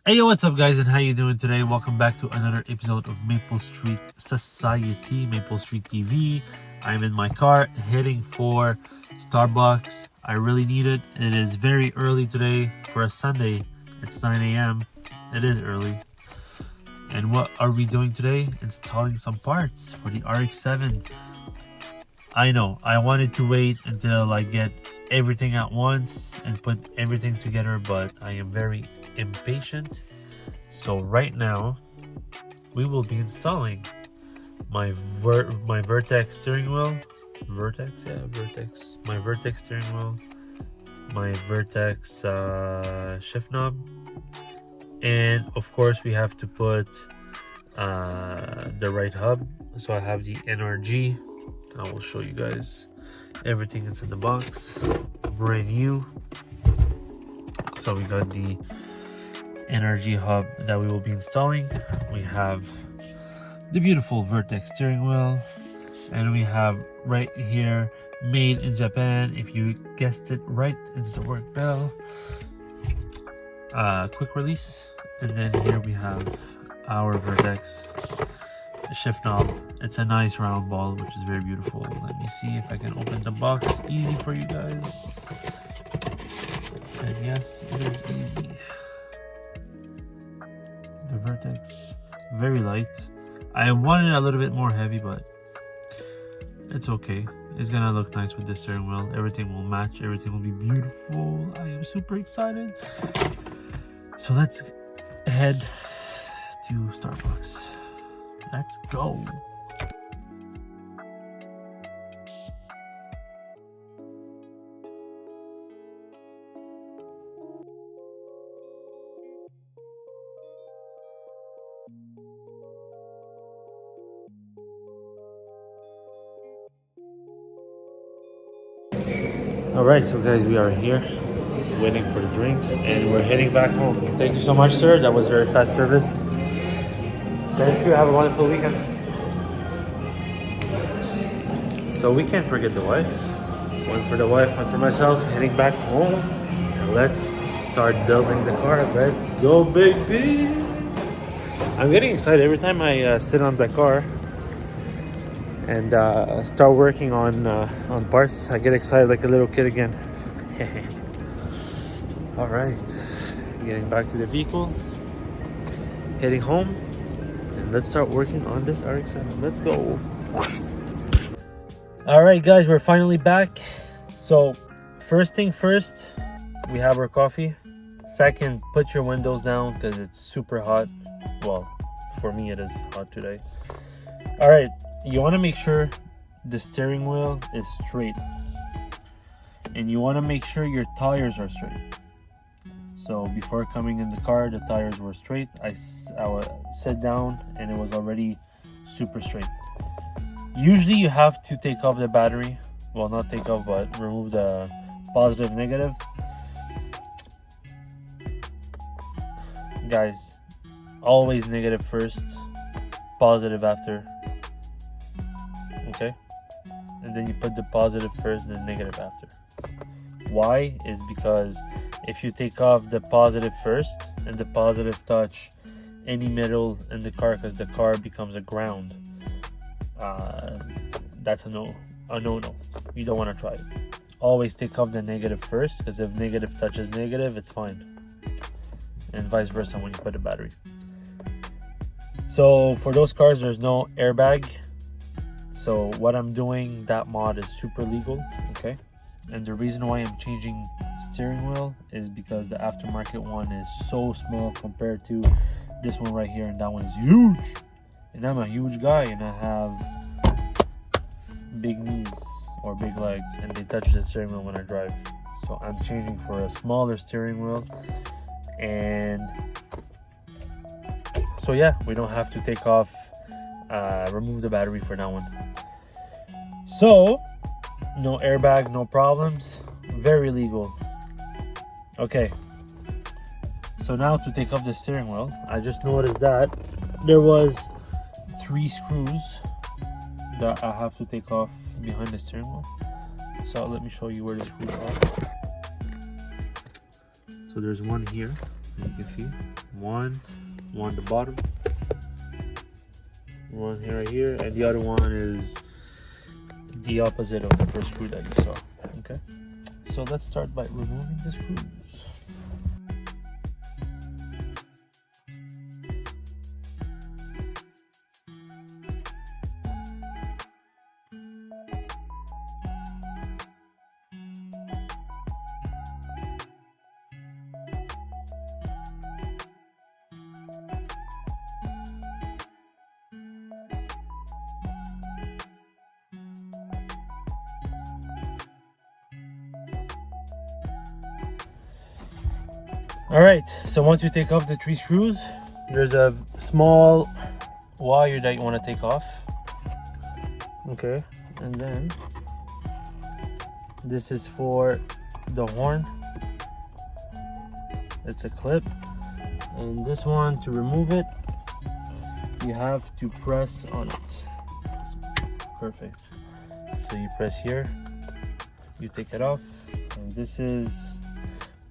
Hey yo, what's up guys and how you doing today? Welcome back to another episode of Maple Street Society, Maple Street TV. I'm in my car heading for Starbucks. I really need it. It is very early today for a Sunday. It's 9 a.m. It is early. And what are we doing today? Installing some parts for the RX7. I know, I wanted to wait until I get everything at once and put everything together, but I am very impatient. So right now we will be installing my Vertex steering wheel. Vertex my Vertex steering wheel, my Vertex shift knob, and of course we have to put the right hub. So I have the NRG. I will show you guys everything that's in the box, brand new. So we got the NRG hub that we will be installing. We have the beautiful Vertex steering wheel, and we have right here made in Japan. If you guessed it right, it's the work bell, quick release. And then here we have our Vertex shift knob. It's a nice round ball, which is very beautiful. Let me see if I can open the box easy for you guys. And yes, it is easy. The Vertex, very light. I wanted a little bit more heavy, but it's okay. It's gonna look nice with the steering wheel. Everything will match. Everything will be beautiful. I am super excited. So let's head to Starbucks. Let's go. Alright, so guys, we are here waiting for the drinks and we're heading back home. Thank you so much, sir. That was very fast service. Thank you. Have a wonderful weekend. So we can't forget the wife. One for the wife, one for myself. Heading back home. And let's start building the car. Let's go, baby. I'm getting excited every time I sit on the car and start working on parts. I get excited like a little kid again. All right, getting back to the vehicle, heading home, and let's start working on this RX7. Let's go. All right, guys, we're finally back. So first thing first, we have our coffee. Second, put your windows down because it's super hot. Well, for me it is hot today. All right, you want to make sure the steering wheel is straight, and you want to make sure your tires are straight. So before coming in the car, the tires were straight. I sat down and it was already super straight. Usually you have to take off the battery. Well, not take off, but remove the positive, negative. Guys, always negative first, positive after. Okay? And then you put the positive first and then negative after. Why? Is because if you take off the positive first and the positive touch any metal in the car, because the car becomes a ground, that's a no. You don't want to try it. Always take off the negative first, because if negative touches negative, it's fine, and vice versa when you put the battery. So for those cars, there's no airbag. So what I'm doing, that mod is super legal, okay? And the reason why I'm changing steering wheel is because the aftermarket one is so small compared to this one right here, and that one is huge. And I'm a huge guy and I have big knees or big legs, and they touch the steering wheel when I drive. So I'm changing for a smaller steering wheel, and so yeah, we don't have to take off, remove the battery for that one. So no airbag, no problems, very legal. Okay, so now to take off the steering wheel, I just noticed that there was 3 screws that I have to take off behind the steering wheel. So let me show you where the screws are. So there's one here You can see one at the bottom, one here, right here, and the other one is the opposite of the first screw that you saw. Okay, so let's start by removing the screws. All right, so once you take off the 3 screws, there's a small wire that you want to take off. Okay, and then this is for the horn. It's a clip, and this one, to remove it, you have to press on it. Perfect. So you press here, you take it off, and this is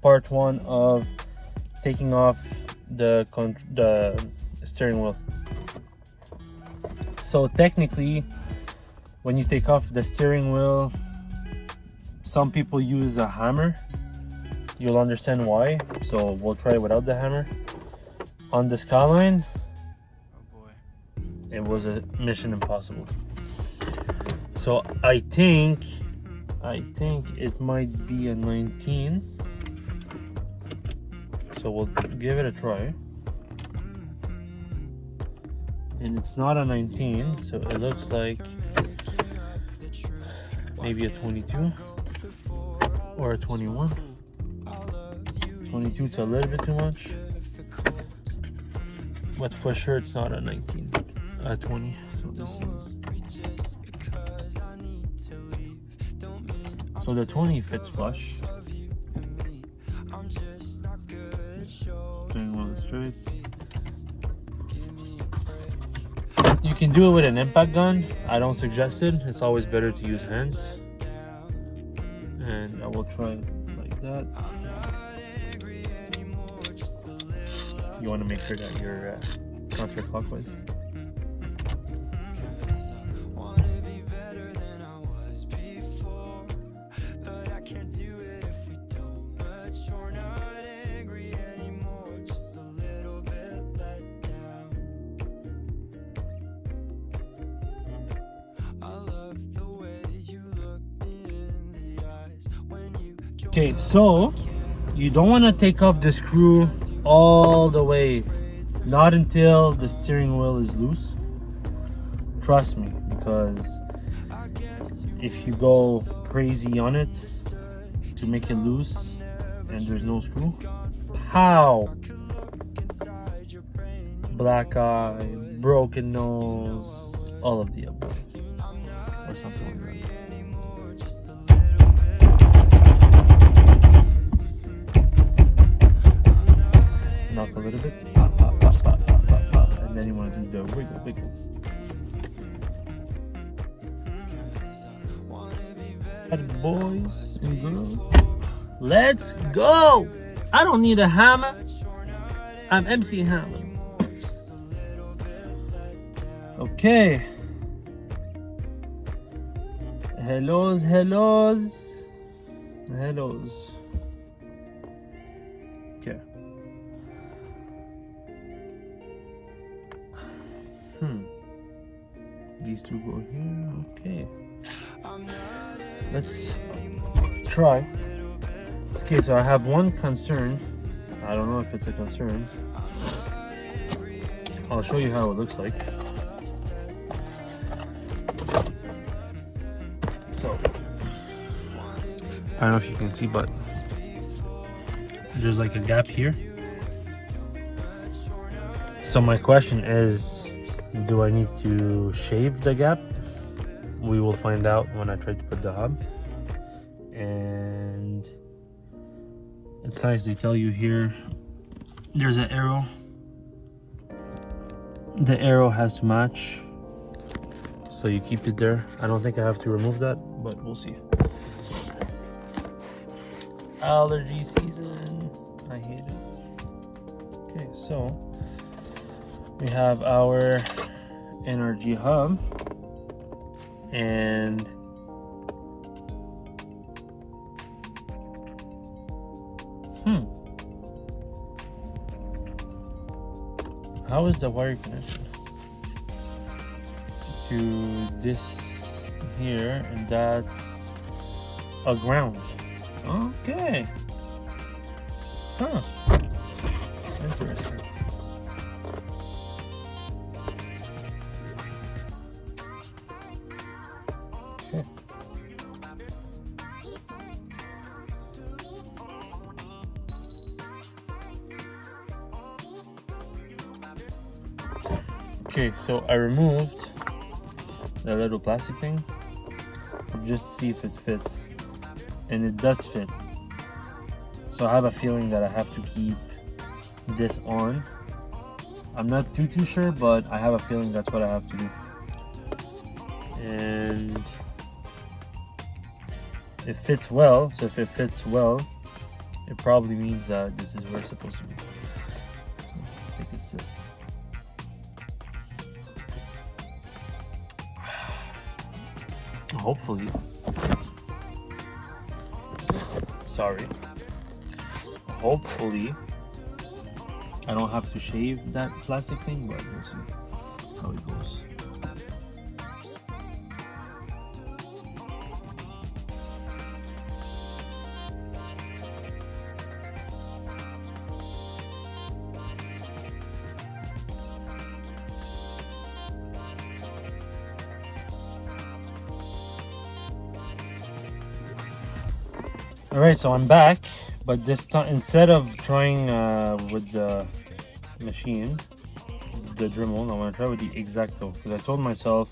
part 1 of taking off the steering wheel. So technically, when you take off the steering wheel, some people use a hammer. You'll understand why. So we'll try it without the hammer. On the Skyline, oh boy, it was a mission impossible. So I think it might be a 19. So we'll give it a try. And it's not a 19, so it looks like maybe a 22 or a 21. 22 is a little bit too much, but for sure it's not a 19, a 20. So this is, so the 20 fits flush. Steering wheel is straight. You can do it with an impact gun. I don't suggest it. It's always better to use hands. And I will try it like that. You want to make sure that you're counterclockwise. Okay, so you don't want to take off the screw all the way, not until the steering wheel is loose. Trust me, because if you go crazy on it to make it loose and there's no screw, pow! Black eye, broken nose, all of the above, or something like that. Knock a little bit, pop, pop, pop, pop, pop, pop, pop, and then you want to do the wiggle, wiggle. Right, boys and girls, let's go! I don't need a hammer. I'm MC Hammer. Okay. Hellos. Okay. These two go here. Okay. Let's try. Okay, so I have one concern. I don't know if it's a concern. I'll show you how it looks like. So, I don't know if you can see, but there's like a gap here. So my question is, do I need to shave the gap? We will find out when I try to put the hub. And it's nice, they tell you here, there's an arrow. The arrow has to match, so you keep it there. I don't think I have to remove that, but we'll see. Allergy season, I hate it. Okay, so we have our NRG hub, and how is the wire connection to this here? And that's a ground. Okay. Huh. Interesting. Okay. Okay, so I removed the little plastic thing just to see if it fits, and it does fit. So I have a feeling that I have to keep this on. I'm not too sure, but I have a feeling that's what I have to do. And it fits well, so if it fits well, it probably means that this is where it's supposed to be. Let's take a sip. Hopefully. Sorry. Hopefully I don't have to shave that plastic thing, but we'll see how it goes. Alright, so I'm back, but this time instead of trying with the machine, the dremel, I want to try with the EXACTO, because I told myself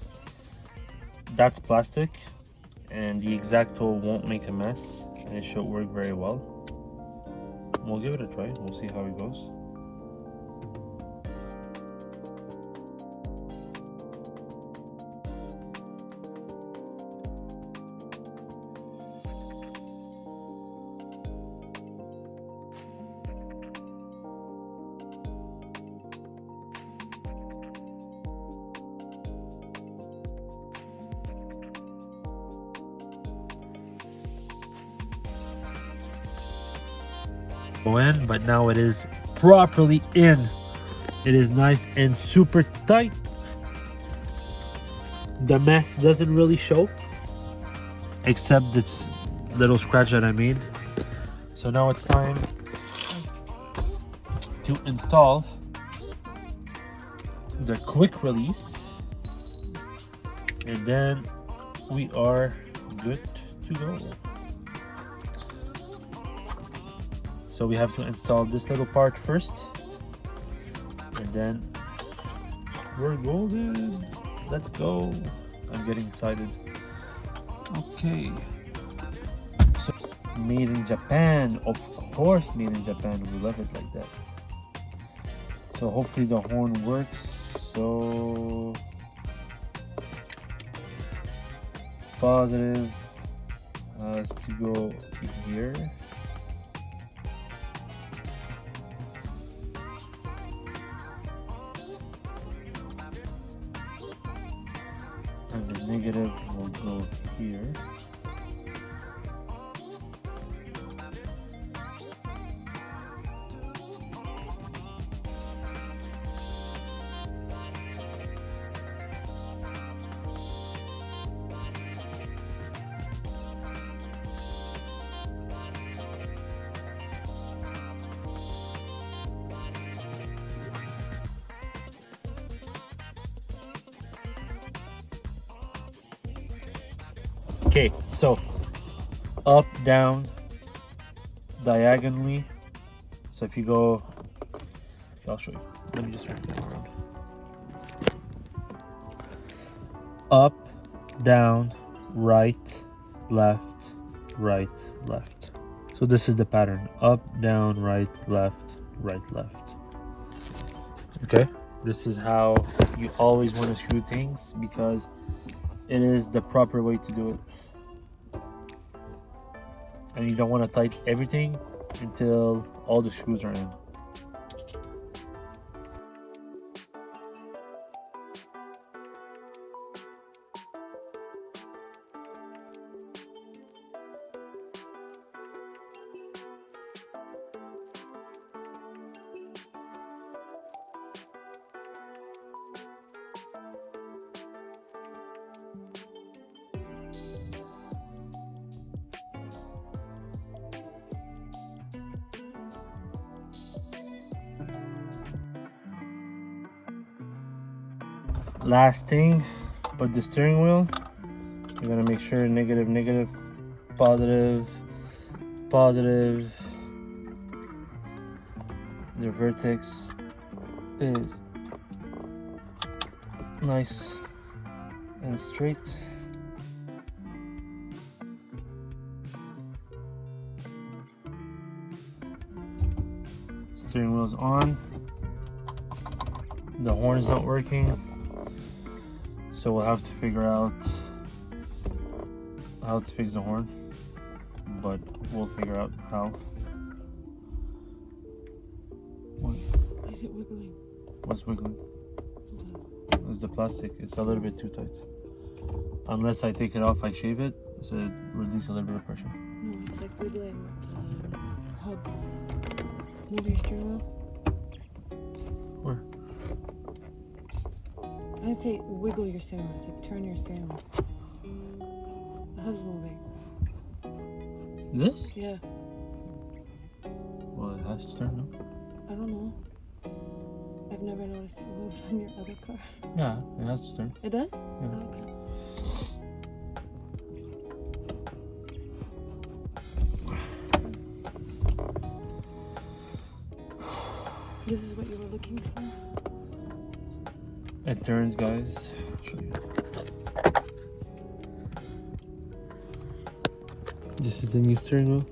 that's plastic and the EXACTO won't make a mess and it should work very well. We'll give it a try, we'll see how it goes. In, but now it is properly in. It is nice and super tight. The mess doesn't really show, except this little scratch that I made. So now it's time to install the quick release, and then we are good to go. So we have to install this little part first, and then we're golden. Let's go. I'm getting excited. Okay. So made in Japan, of course, made in Japan. We love it like that. So hopefully the horn works. So positive has to go here. And the negative will go here. Okay, so up, down, diagonally. So if you go, I'll show you. Let me just turn it around. Up, down, right, left, right, left. So this is the pattern. Up, down, right, left, left. Okay, this is how you always want to screw things, because it is the proper way to do it. And you don't want to tighten everything until all the screws are in. Last thing, but the steering wheel, you're gonna make sure negative, negative, positive, positive. The Vertex is nice and straight. Steering wheel's on. The horn is not working, so we'll have to figure out how to fix the horn, but we'll figure out how. What? Why is it wiggling? What's wiggling? It's the plastic. It's a little bit too tight. Unless I take it off, I shave it, so it releases a little bit of pressure. No, it's like wiggling hub. Move your steering wheel. Where? I didn't say wiggle your steering wheel. It's like turn your steering wheel. The hub's moving. This? Yeah. Well, it has to turn, no? I don't know. I've never noticed it move on your other car. Yeah, it has to turn. It does? Yeah. Oh, okay. This is what you were looking for? It turns, guys. I'll show you. This is the new steering wheel.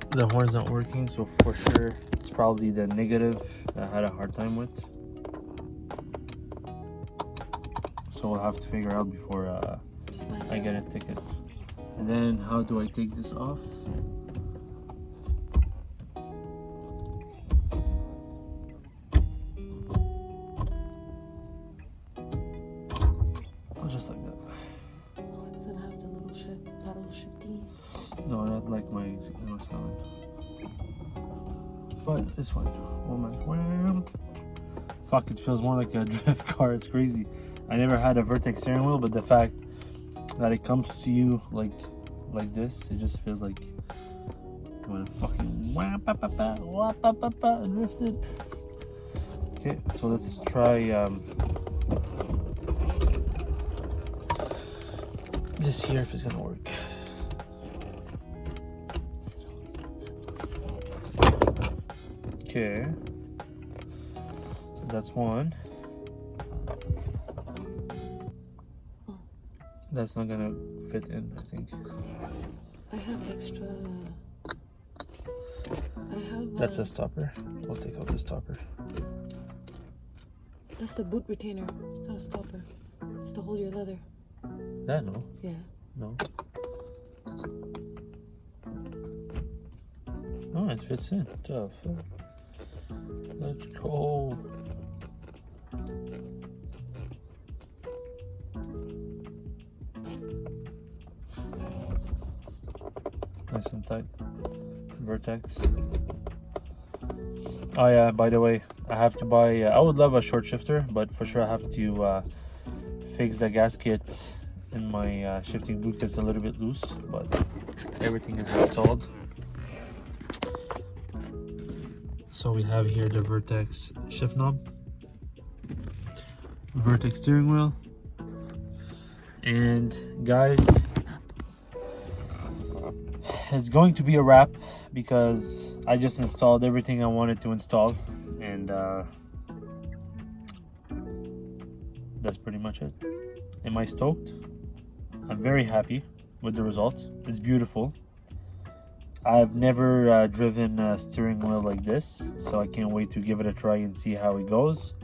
The horn's not working, so for sure it's probably the negative that I had a hard time with. So we'll have to figure out before I get a ticket. And then how do I take this off? Just like that. Oh, it doesn't have the little shift, that little shifty. No, not like my comment. But it's fine. Moment. Fuck, it feels more like a drift car. It's crazy. I never had a Vertex steering wheel, but the fact that it comes to you like this, it just feels like when it fucking drifted. Okay, so let's try this here if it's gonna work. Okay, so that's one. That's not gonna fit in, I think. I have extra. That's a stopper. We'll take out the stopper. That's the boot retainer. It's not a stopper. It's to hold your leather. That no. Yeah. No. Oh, it fits in. Tough. Let's go. Nice and tight. Vertex. Oh yeah, by the way, I have to buy, I would love a short shifter, but for sure I have to fix the gasket in my shifting boot because it's a little bit loose, but everything is installed. So we have here the Vertex shift knob, Vertex steering wheel, and guys, it's going to be a wrap because I just installed everything I wanted to install, and that's pretty much it. Am I stoked? I'm very happy with the result. It's beautiful. I've never driven a steering wheel like this, so I can't wait to give it a try and see how it goes.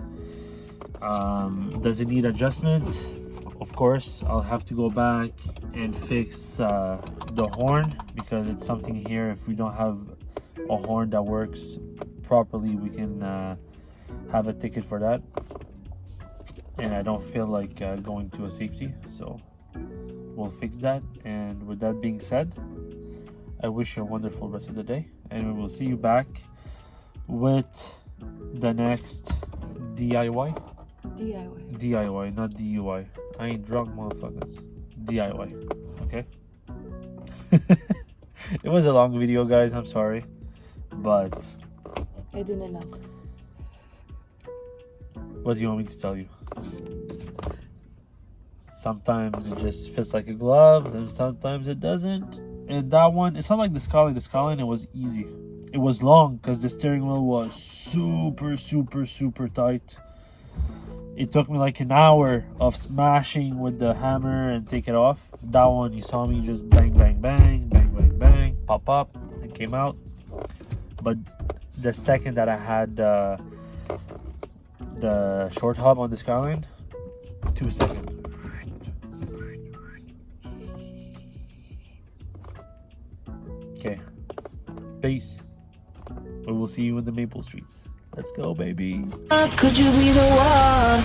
Does it need adjustment? Of course, I'll have to go back and fix the horn because it's something here. If we don't have a horn that works properly, we can have a ticket for that. And I don't feel like going to a safety, so we'll fix that. And with that being said, I wish you a wonderful rest of the day, and we will see you back with the next DIY. DIY, not DUI. I ain't drunk, motherfuckers. DIY. Okay. It was a long video, guys. I'm sorry, but I didn't know. What do you want me to tell you? Sometimes it just fits like a glove, and sometimes it doesn't. And that one, it's not like the Skyline. The Skyline, it was easy. It was long because the steering wheel was super, super, super tight. It took me like an hour of smashing with the hammer and take it off. That one, you saw me just bang, bang, bang, bang, bang, bang, pop up, and came out. But the second that I had the short hub on the Skyline, 2 seconds. Okay, peace. We will see you in the Maple Streets. Let's go, baby. Could you be the one?